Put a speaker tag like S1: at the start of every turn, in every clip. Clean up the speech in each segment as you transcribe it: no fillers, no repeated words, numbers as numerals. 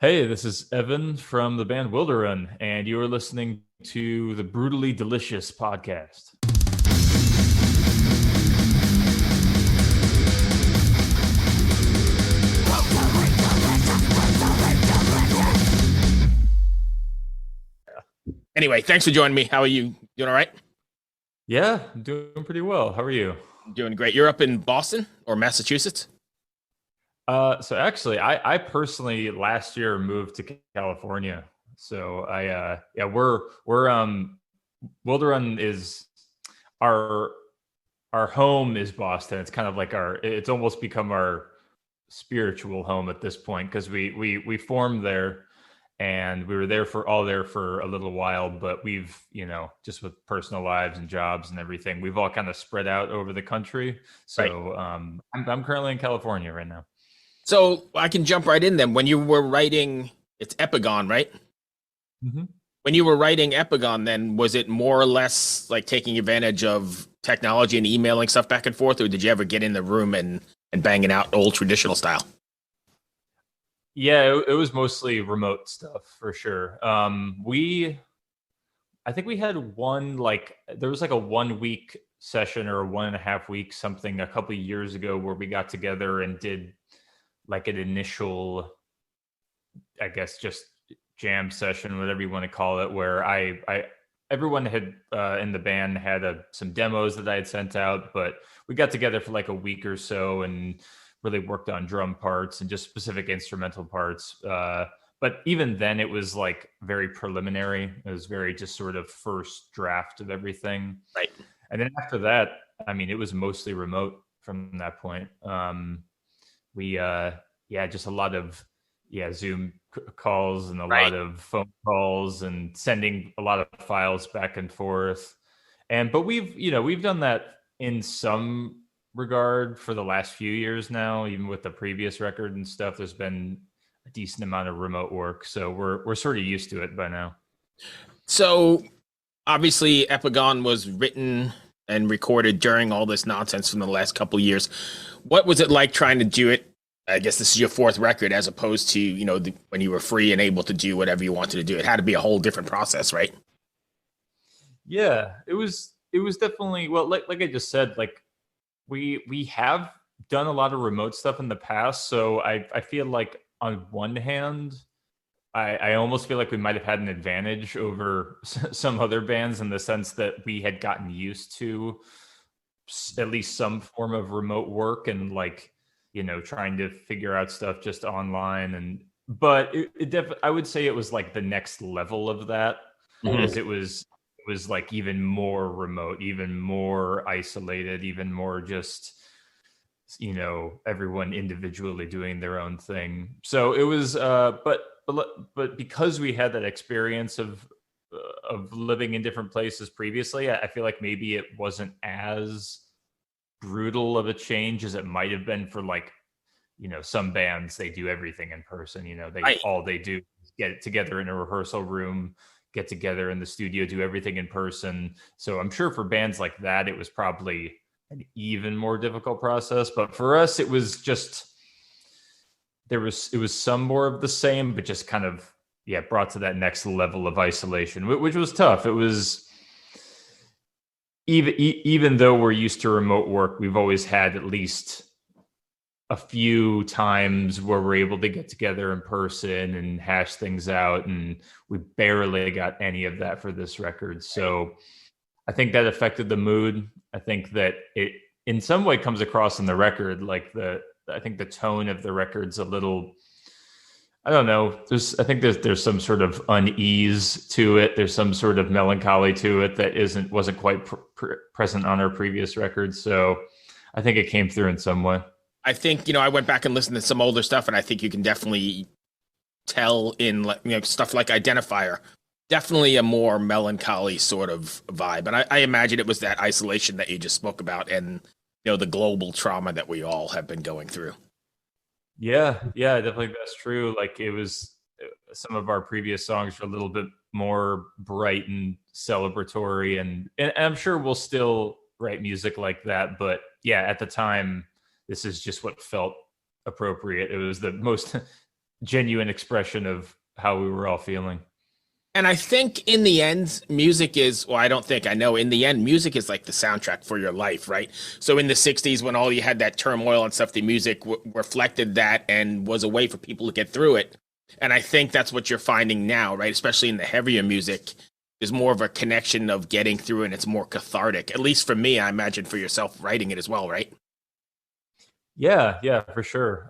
S1: Hey, this is Evan from the band Wilderun, and you are listening to the Brutally Delicious podcast.
S2: Anyway, thanks for joining me. How are you? Doing all right?
S1: Yeah, I'm doing pretty well. How are you?
S2: Doing great. You're up in Boston or Massachusetts?
S1: So actually, I personally last year moved to California. So yeah, we're Wilderun is our our home is Boston. It's kind of like it's almost become our spiritual home at this point because we formed there and we were there for a little while, but we've, just with personal lives and jobs and everything, we've all kind of spread out over the country.
S2: Right.
S1: So I'm currently in California right now.
S2: So I can jump right in then. When you were writing, it's Epigone, right?
S1: Mm-hmm.
S2: When you were writing Epigone, then was it more or less like taking advantage of technology and emailing stuff back and forth, or did you ever get in the room and banging out old traditional style?
S1: Yeah, it was mostly remote stuff for sure. I think we had there was like a 1 week session or a 1.5 week something a couple of years ago where we got together and did like an initial, I guess, just jam session, whatever you want to call it, where everyone had in the band had some demos that I had sent out, but we got together for like a week or so and really worked on drum parts and just specific instrumental parts. But even then, it was like very preliminary. It was very just sort of first draft of everything.
S2: Right.
S1: And then after that, I mean, it was mostly remote from that point. Yeah, just a lot of Zoom calls and a
S2: Right.
S1: lot of phone calls and sending a lot of files back and forth. But we've done that in some regard for the last few years now. Even with the previous record and stuff, there's been a decent amount of remote work, so we're sort of used to it by now.
S2: So obviously Epigone was written and recorded during all this nonsense from the last couple of years. What was it like trying to do it? I guess this is your fourth record, as opposed to when you were free and able to do whatever you wanted to do. It had to be a whole different process, right?
S1: Yeah, it was definitely, well, like I just said, like we have done a lot of remote stuff in the past, so I feel like on one hand, I almost feel like we might have had an advantage over some other bands in the sense that we had gotten used to at least some form of remote work and like, trying to figure out stuff just online. But I would say it was like the next level of that,
S2: Mhm.
S1: because it was like even more remote, even more isolated, even more just, everyone individually doing their own thing. So it was, but because we had that experience of living in different places previously, I feel like maybe it wasn't as brutal of a change as it might have been for, like, some bands. They do everything in person.
S2: Right.
S1: They do is get together in a rehearsal room, get together in the studio, do everything in person. So I'm sure for bands like that, it was probably an even more difficult process. But for us, it was just it was some more of the same, but just kind of, yeah, brought to that next level of isolation, which was tough. It was, even though we're used to remote work, we've always had at least a few times where we're able to get together in person and hash things out, and we barely got any of that for this record. So I think that affected the mood. I think that it in some way comes across in the record, like I think the tone of the record's a little, I don't know. I think there's some sort of unease to it. There's some sort of melancholy to it that wasn't quite present on our previous records. So I think it came through in some way.
S2: I think, I went back and listened to some older stuff, and I think you can definitely tell in stuff like Identifier, definitely a more melancholy sort of vibe. And I imagine it was that isolation that you just spoke about, and the global trauma that we all have been going through.
S1: Yeah, definitely that's true. Like, it was, some of our previous songs were a little bit more bright and celebratory, and I'm sure we'll still write music like that. But yeah, at the time, this is just what felt appropriate. It was the most genuine expression of how we were all feeling.
S2: And I think in the end, music is, well, I don't think, I know in the end, music is like the soundtrack for your life, right? So in the 60s, when all you had that turmoil and stuff, the music reflected that and was a way for people to get through it. And I think that's what you're finding now, right? Especially in the heavier music, there's more of a connection of getting through and it's more cathartic. At least for me, I imagine for yourself writing it as well, right?
S1: Yeah, yeah, for sure.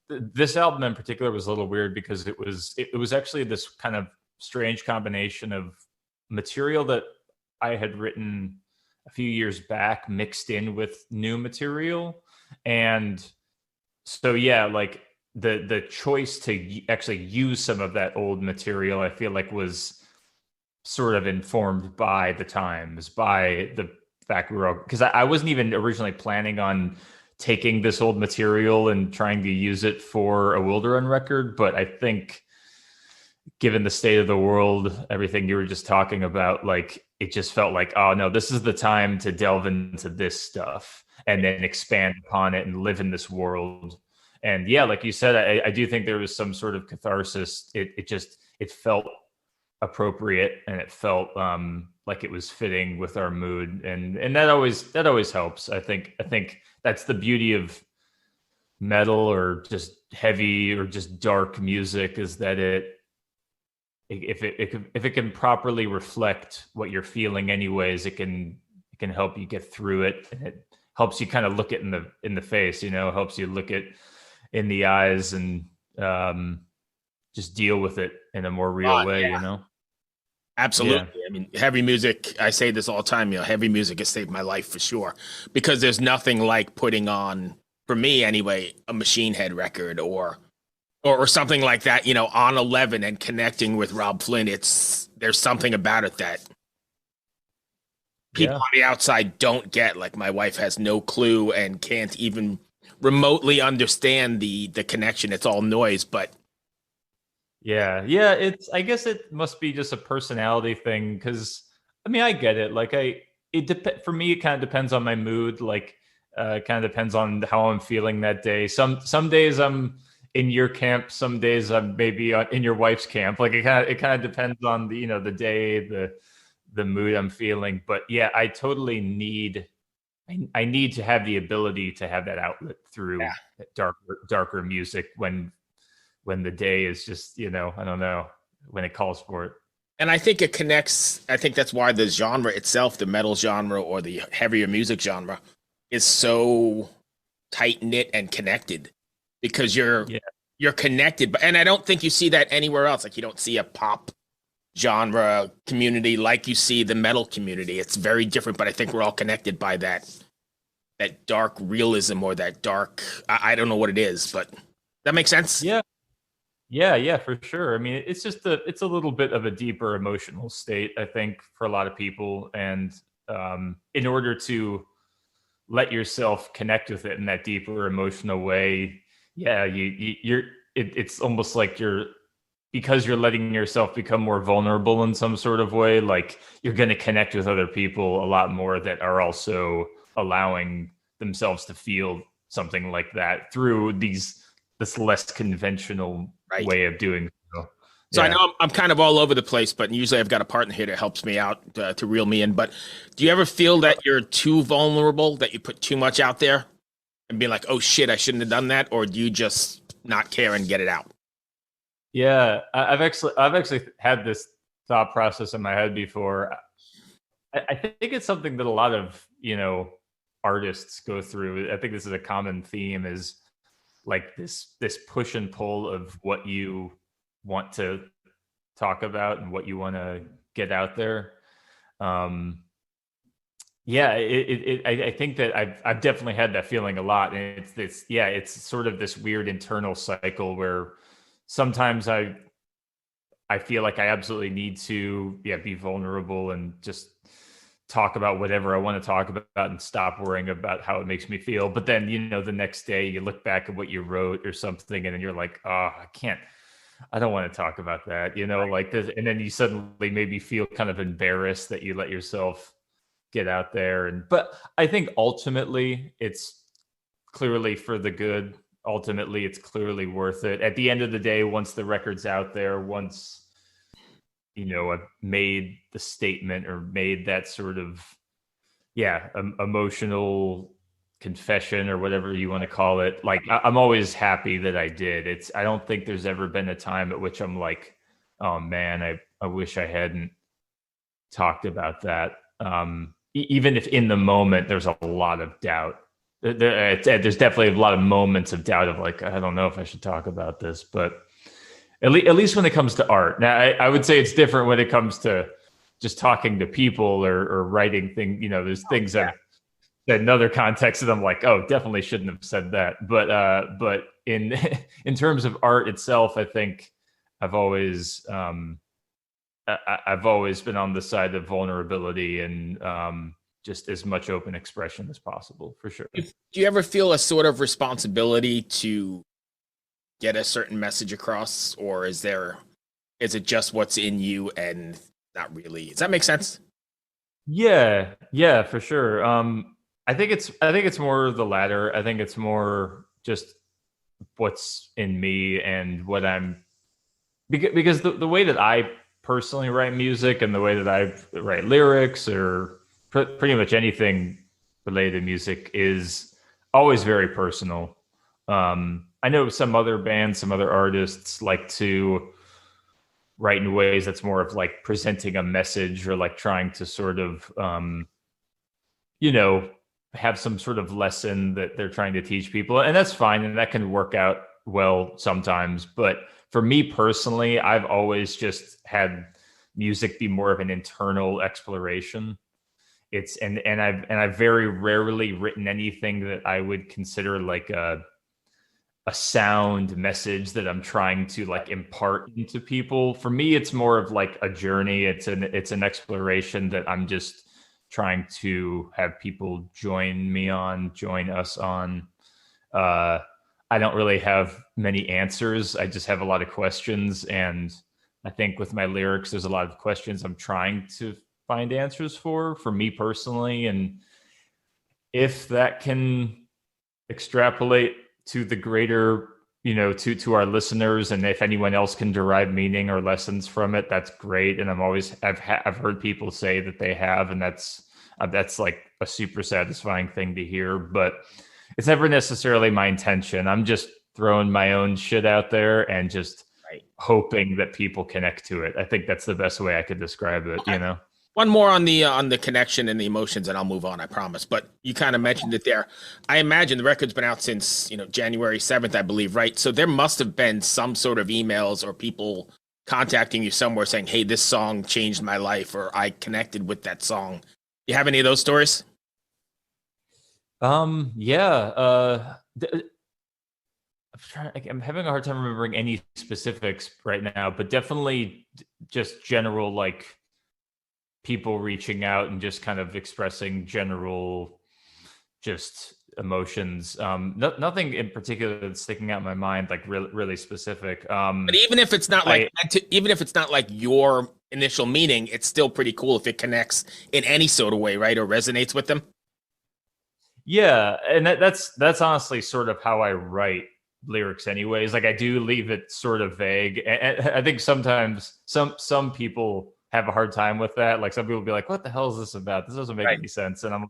S1: This album in particular was a little weird because it was actually this kind of strange combination of material that I had written a few years back mixed in with new material. And so yeah, like the choice to actually use some of that old material, I feel like was sort of informed by the times, by the fact we were, because I wasn't even originally planning on taking this old material and trying to use it for a Wilderun record, but I think given the state of the world, everything you were just talking about, like it just felt like, oh no, this is the time to delve into this stuff and then expand upon it and live in this world. And yeah, like you said, I do think there was some sort of catharsis. It felt appropriate and it felt like it was fitting with our mood, and that always helps. I think that's the beauty of metal or just heavy or just dark music, is that if it can properly reflect what you're feeling anyways, it can help you get through it, and it helps you kind of look it in the face, helps you look it in the eyes, and just deal with it in a more real way,
S2: Yeah. Absolutely.
S1: Yeah.
S2: I mean, heavy music, I say this all the time, heavy music has saved my life for sure. Because there's nothing like putting on, for me anyway, a Machine Head record or something like that, on 11 and connecting with Rob Flynn. There's something about it that people
S1: Yeah.
S2: on the outside don't get. Like my wife has no clue and can't even remotely understand the connection. It's all noise, but
S1: Yeah, I guess it must be just a personality thing, because I mean, I get it. Like for me, it kind of depends on my mood. Like, it kind of depends on how I'm feeling that day. Some days I'm in your camp. Some days I'm maybe in your wife's camp. Like it kind of depends on the day, the mood I'm feeling. But yeah, I totally I need to have the ability to have that outlet through darker music when the day is just, I don't know, when it calls for it.
S2: and I think it connects. I think that's why the genre itself, the metal genre or the heavier music genre, is so tight knit and connected because
S1: Yeah.
S2: you're connected. But and I don't think you see that anywhere else. Like you don't see a pop genre community like you see the metal community. It's very different, but I think we're all connected by that dark realism or that dark. I don't know what it is, but that makes sense.
S1: Yeah. Yeah, for sure. I mean, it's a little bit of a deeper emotional state, I think, for a lot of people. And in order to let yourself connect with it in that deeper emotional way, yeah, it's almost like because you're letting yourself become more vulnerable in some sort of way, like you're going to connect with other people a lot more that are also allowing themselves to feel something like that through this less conventional
S2: Right.
S1: way of doing so.
S2: So I
S1: Yeah.
S2: know I'm kind of all over the place, but usually I've got a partner here that helps me out to reel me in. But do you ever feel that you're too vulnerable, that you put too much out there and be like, oh shit, I shouldn't have done that? Or do you just not care and get it out?
S1: Yeah, I've actually had this thought process in my head before. I think it's something that a lot of artists go through. I think this is a common theme, is like this push and pull of what you want to talk about and what you want to get out there. Um, yeah, I think that I've definitely had that feeling a lot, and it's sort of this weird internal cycle where sometimes I feel like I absolutely need to be vulnerable and just talk about whatever I want to talk about and stop worrying about how it makes me feel. But then, the next day you look back at what you wrote or something, and then you're like, oh, I don't want to talk about that, like this. And then you suddenly maybe feel kind of embarrassed that you let yourself get out there. But I think ultimately it's clearly for the good. ultimately it's clearly worth it. At the end of the day, once the record's out there, once, I've made the statement or made that sort of, emotional confession or whatever you want to call it. Like I'm always happy that I did. I don't think there's ever been a time at which I'm like, oh man, I wish I hadn't talked about that. Even if in the moment there's a lot of doubt. There's definitely a lot of moments of doubt of like, I don't know if I should talk about this, but at least when it comes to art. Now, I would say it's different when it comes to just talking to people or writing things. There's things I've said in other contexts that I'm like, oh, definitely shouldn't have said that. But in in terms of art itself, I think I've always been on the side of vulnerability and just as much open expression as possible, for sure.
S2: Do you ever feel a sort of responsibility to get a certain message across, or is it just what's in you and not really? Does that make sense?
S1: Yeah, for sure. I think it's more the latter. I think it's more just what's in me and what I'm, because the way that I personally write music and the way that I write lyrics or pretty much anything related to music is always very personal. I know some other bands, some other artists like to write in ways that's more of like presenting a message or like trying to sort of, have some sort of lesson that they're trying to teach people. And that's fine. And that can work out well sometimes. But for me personally, I've always just had music be more of an internal exploration. I've very rarely written anything that I would consider like a sound message that I'm trying to like impart into people. For me, it's more of like a journey. It's an exploration that I'm just trying to have people join us on. I don't really have many answers. I just have a lot of questions. And I think with my lyrics, there's a lot of questions I'm trying to find answers for me personally. And if that can extrapolate to the greater, to our listeners, and if anyone else can derive meaning or lessons from it, that's great. And I've heard people say that they have, and that's like a super satisfying thing to hear. But it's never necessarily my intention. I'm just throwing my own shit out there and just hoping that people connect to it. I think that's the best way I could describe it. Okay.
S2: One more on the connection and the emotions, and I'll move on, I promise. But you kind of mentioned it there. I imagine the record's been out since, January 7th, I believe, right? So there must have been some sort of emails or people contacting you somewhere saying, hey, this song changed my life, or I connected with that song. You have any of those stories?
S1: Yeah. I'm having a hard time remembering any specifics right now, but definitely just general, like, people reaching out and just kind of expressing general just emotions. Nothing in particular that's sticking out in my mind, like really specific.
S2: But even if it's not like your initial meaning, it's still pretty cool if it connects in any sort of way, right? Or resonates with them.
S1: Yeah. And that's honestly sort of how I write lyrics anyways. Like I do leave it sort of vague. And I think sometimes some people have a hard time with that. Like some people will be like, what the hell is this about? This doesn't make any sense. And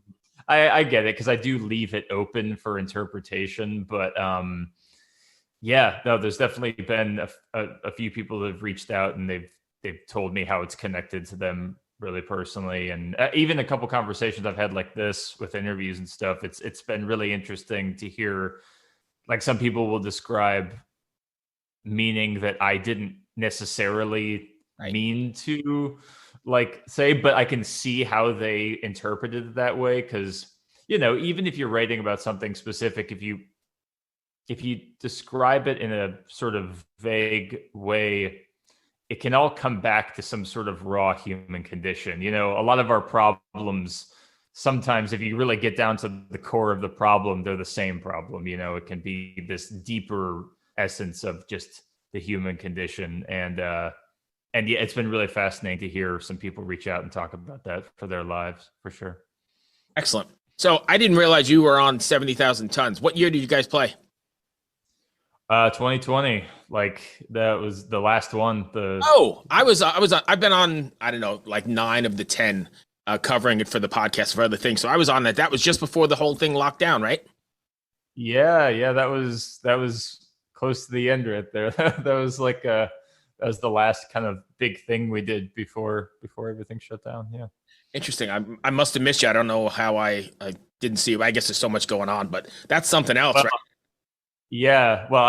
S1: I get it, because I do leave it open for interpretation. But there's definitely been a few people that have reached out and they've told me how it's connected to them really personally. And even a couple conversations I've had like this with interviews and stuff, it's been really interesting to hear. Like some people will describe meaning that I didn't necessarily mean to like say, but I can see how they interpreted it that way. Because even if you're writing about something specific, if you describe it in a sort of vague way, it can all come back to some sort of raw human condition. A lot of our problems, sometimes if you really get down to the core of the problem, they're the same problem. It can be this deeper essence of just the human condition. And yeah, it's been really fascinating to hear some people reach out and talk about that for their lives, for sure.
S2: Excellent. So I didn't realize you were on 70,000 Tons. What year did you guys play?
S1: 2020, like that was the last one.
S2: Oh, I've been on, I don't know, like 9 of the 10 covering it for the podcast for other things. So I was on that. That was just before the whole thing locked down, right?
S1: Yeah, that was close to the end right there. That was like that was the last kind of big thing we did before everything shut down. Yeah.
S2: Interesting. I must have missed you. I don't know how I didn't see you. I guess there's so much going on, but that's something else,
S1: Well,
S2: right?
S1: yeah. Well,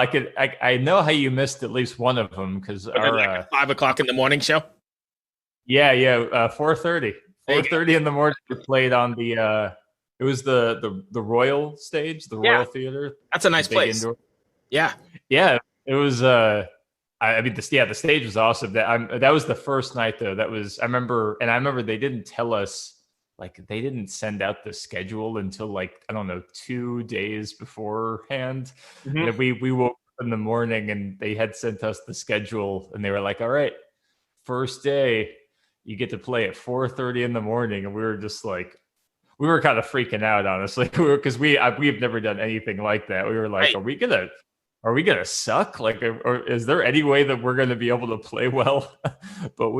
S1: I know how you missed at least one of them because
S2: Was it
S1: our
S2: like a 5 o'clock in the morning show?
S1: yeah 4:30
S2: There you go.
S1: 4:30 in the morning we played on the it was the Royal stage, the
S2: Yeah,
S1: Royal Theater,
S2: that's a
S1: the
S2: nice
S1: big
S2: place.
S1: indoor.
S2: Yeah.
S1: Yeah, it was. I mean, the stage was awesome. That was the first night though. That was I remember they didn't tell us, like they didn't send out the schedule until like I don't know 2 days beforehand, and
S2: Mhm.
S1: then we woke up in the morning and they had sent us the schedule and they were like, all right, first day you get to play at 4:30 in the morning, and we were just like we were kind of freaking out, honestly, because we've never done anything like that. We were like,
S2: Right.
S1: are we gonna suck? Like, or is there any way that we're gonna be able to play well? But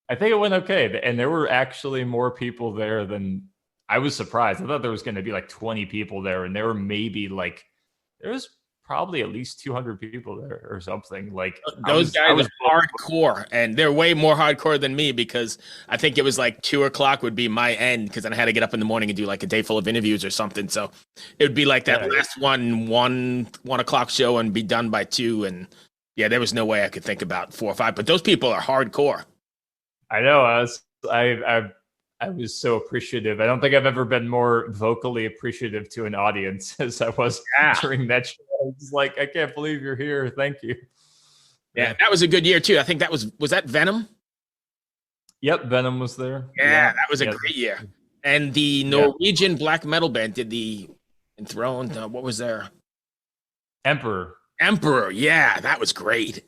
S1: I think it went okay, and there were actually more people there than I was surprised. I thought there was going to be like 20 people there, and there were maybe like there was probably at least 200 people there or something. Like
S2: Those
S1: I
S2: guys
S1: was
S2: are hardcore, and they're way more hardcore than me because I think it was like 2 o'clock would be my end because then I had to get up in the morning and do like a day full of interviews or something. So it would be like that
S1: yeah,
S2: last one o'clock show and be done by 2. And yeah, there was no way I could think about 4 or 5. But those people are hardcore.
S1: I know. I was so appreciative. I don't think I've ever been more vocally appreciative to an audience as I was
S2: Yeah.
S1: during that show. I was like, I can't believe you're here. Thank you.
S2: Yeah,
S1: Yeah.
S2: that was a good year too. I think that was that Venom?
S1: Yep. Venom was there.
S2: Yeah, that was a great year. And the
S1: Yeah.
S2: Norwegian black metal band did the Enthroned. What was their
S1: Emperor.
S2: Emperor? Yeah, that was great.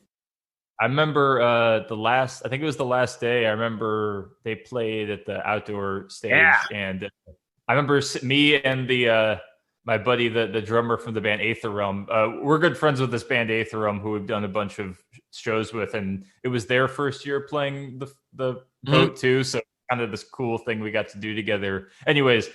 S1: I remember I think it was the last day. I remember they played at the outdoor stage,
S2: Yeah.
S1: and I remember me and the my buddy, the drummer from the band Aether Realm. We're good friends with this band Aether Realm, who we've done a bunch of shows with, and it was their first year playing the boat too. So kind of this cool thing we got to do together. Anyways,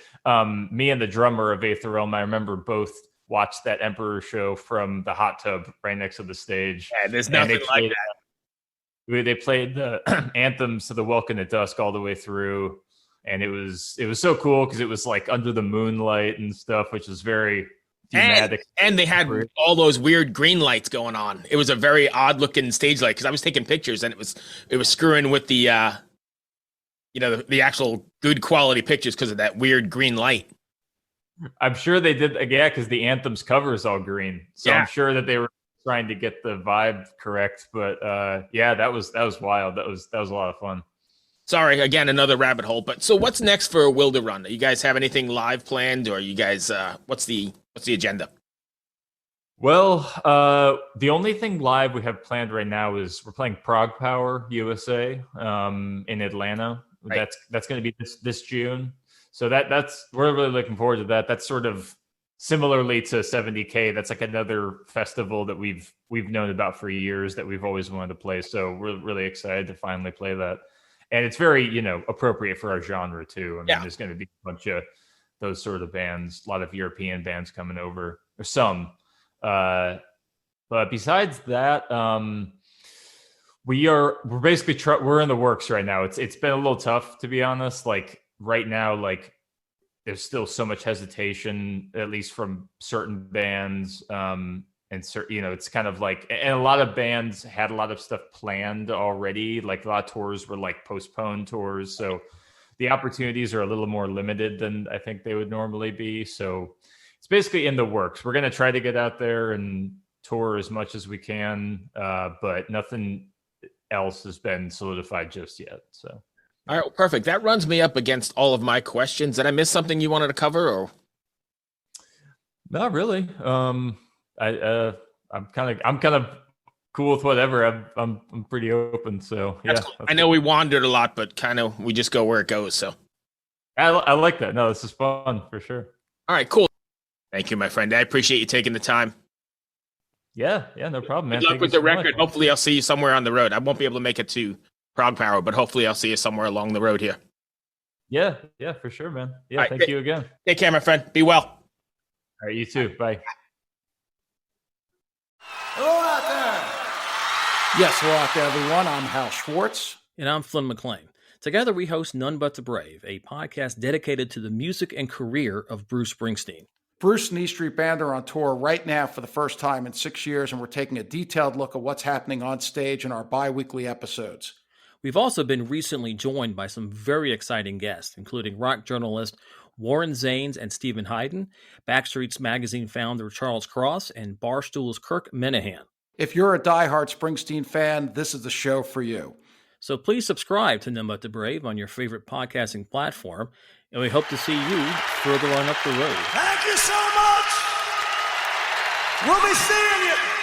S1: me and the drummer of Aether Realm, I remember both watched that Emperor show from the hot tub right next to the stage.
S2: Yeah, there's
S1: And
S2: nothing
S1: they
S2: like
S1: played,
S2: that.
S1: they played the anthems to the Welcome to Dusk all the way through, and it was so cool because it was like under the moonlight and stuff, which was very thematic.
S2: And they had all those weird green lights going on. It was a very odd looking stage light because I was taking pictures and it was screwing with the the actual good quality pictures because of that weird green light.
S1: I'm sure they did, yeah, because the anthem's cover is all green, so
S2: Yeah.
S1: I'm sure that they were trying to get the vibe correct. But yeah, that was wild. That was a lot of fun.
S2: Sorry, again, another rabbit hole. But so what's next for Wilderun? You guys have anything live planned, or you guys what's the agenda?
S1: Well, the only thing live we have planned right now is we're playing Prague Power USA in Atlanta.
S2: Right.
S1: That's going to be this June. So that's we're really looking forward to that. That's sort of similarly to 70K. That's like another festival that we've known about for years that we've always wanted to play. So we're really excited to finally play that. And it's very, appropriate for our genre too. I mean, there's going to be a bunch of those sort of bands, a lot of European bands coming over, or some. But besides that, we're basically we're in the works right now. It's been a little tough, to be honest. Like right now, like there's still so much hesitation, at least from certain bands. And it's kind of like, and a lot of bands had a lot of stuff planned already. Like a lot of tours were like postponed tours. So the opportunities are a little more limited than I think they would normally be. So it's basically in the works. We're going to try to get out there and tour as much as we can, but nothing else has been solidified just yet. So,
S2: all right, perfect. That runs me up against all of my questions. Did I miss something you wanted to cover, or
S1: not really? I'm kind of cool with whatever. I'm pretty open. So yeah,
S2: cool. I know we wandered a lot, but kind of we just go where it goes. So
S1: I like that. No, this is fun for sure.
S2: All right, cool. Thank you, my friend. I appreciate you taking the time.
S1: Yeah, no problem, man.
S2: Good luck
S1: Thank
S2: with
S1: you
S2: the
S1: so much.
S2: record. Hopefully I'll see you somewhere on the road. I won't be able to make it to Prague Power, but hopefully I'll see you somewhere along the road here.
S1: Yeah, for sure, man. Yeah,
S2: right,
S1: thank you again.
S2: Take care, my friend. Be well.
S1: All right, you too. Bye.
S3: Hello out there. Yes, hello out there, everyone. I'm Hal Schwartz.
S4: And I'm Flynn McLean. Together we host None But the Brave, a podcast dedicated to the music and career of Bruce Springsteen.
S3: Bruce and E Street Band are on tour right now for the first time in 6 years, and we're taking a detailed look at what's happening on stage in our bi-weekly episodes.
S4: We've also been recently joined by some very exciting guests, including rock journalist Warren Zanes and Stephen Hayden, Backstreet's Magazine founder Charles Cross, and Barstool's Kirk Minahan.
S3: If you're a diehard Springsteen fan, this is the show for you.
S4: So please subscribe to None But the Brave on your favorite podcasting platform, and we hope to see you further on up the road.
S5: Thank you so much. We'll be seeing you.